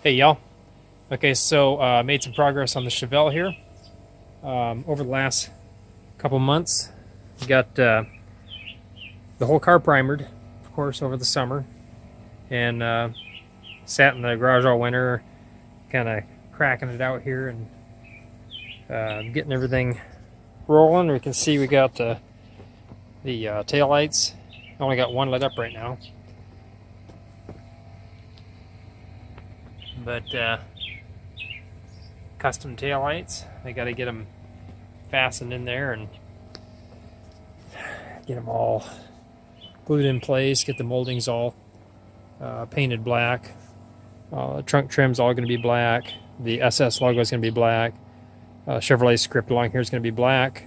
Hey y'all. Okay, so made some progress on the Chevelle here over the last couple months. Got the whole car primered, of course, over the summer, and sat in the garage all winter, kind of cracking it out here and getting everything rolling. We can see we got the tail lights. Only got one lit up right now, but custom tail lights. I got to get them fastened in there and get them all glued in place. Get the moldings all painted black. The trunk trim's all going to be black. The SS logo is going to be black. Chevrolet script along here is going to be black.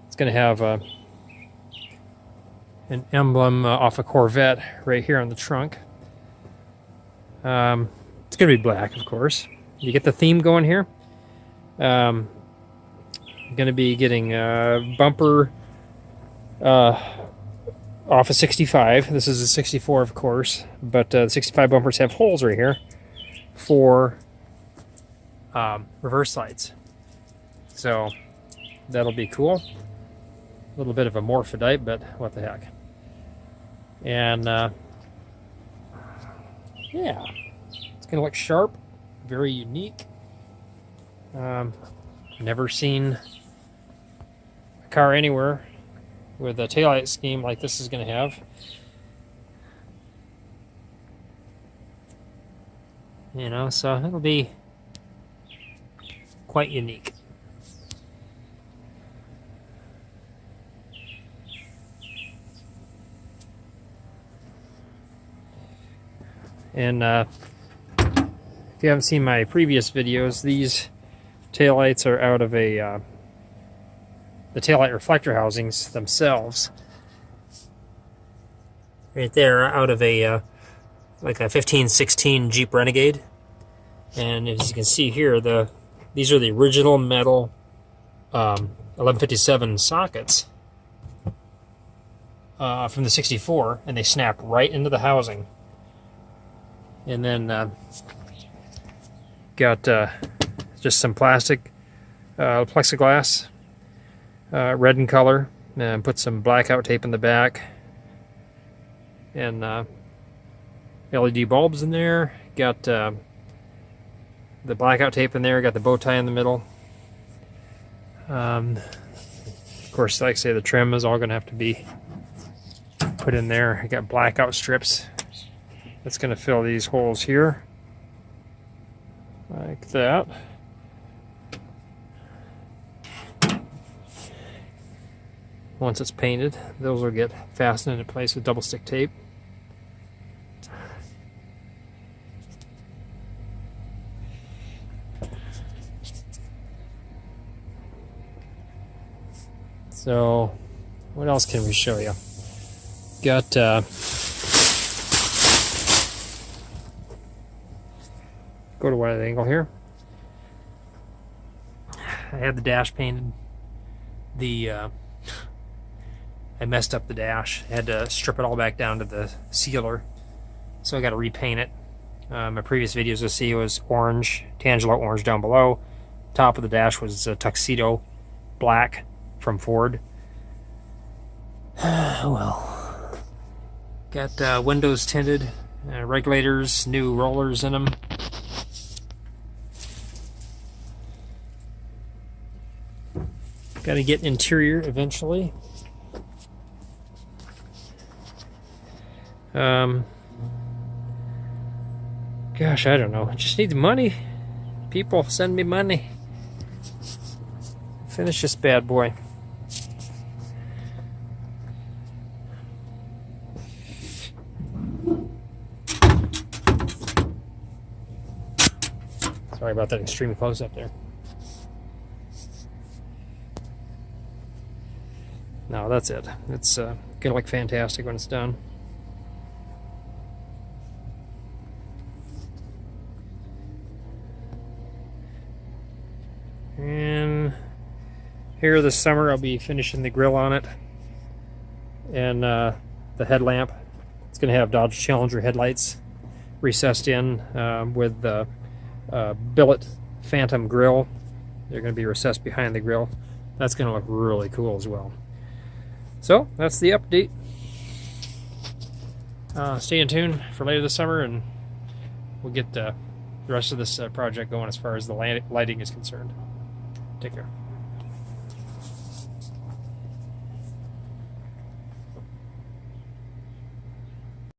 It's going to have an emblem off a Corvette right here on the trunk. It's going to be black, of course. You get the theme going here. I'm going to be getting bumper off a 65. This is a 64, of course, but the 65 bumpers have holes right here for reverse lights. So that'll be cool. A little bit of a morphodite, but what the heck. And yeah, it's going to look sharp, very unique. Never seen a car anywhere with a taillight scheme like this is going to have. You know, so it'll be quite unique. And if you haven't seen my previous videos, these taillights are out of the taillight reflector housings themselves. Right there, out of like a 1516 Jeep Renegade. And as you can see here, these are the original metal 1157 sockets from the 64, and they snap right into the housing. And then got just some plastic plexiglass, red in color, and put some blackout tape in the back, and LED bulbs in there. Got the blackout tape in there. Got the bow tie in the middle. Of course, like I say, the trim is all going to have to be put in there. I got blackout strips. That's going to fill these holes here, like that. Once it's painted, those will get fastened into place with double stick tape. So, what else can we show you? Got go to wide angle here. I had the dash painted. I messed up the dash. I had to strip it all back down to the sealer, so I got to repaint it. My previous videos you'll see it was orange, Tangelo orange down below. Top of the dash was tuxedo black from Ford. Well, got windows tinted, regulators, new rollers in them. Got to get interior eventually. Gosh, I don't know. It just needs money. People, send me money. Finish this bad boy. Sorry about that extreme close up there. No, that's it. It's gonna look fantastic when it's done. And here this summer I'll be finishing the grill on it, and the headlamp. It's going to have Dodge Challenger headlights recessed in with the billet phantom grill. They're going to be recessed behind the grill. That's going to look really cool as well. So that's the update. Stay in tune for later this summer, and we'll get the rest of this project going as far as the lighting is concerned. Take care.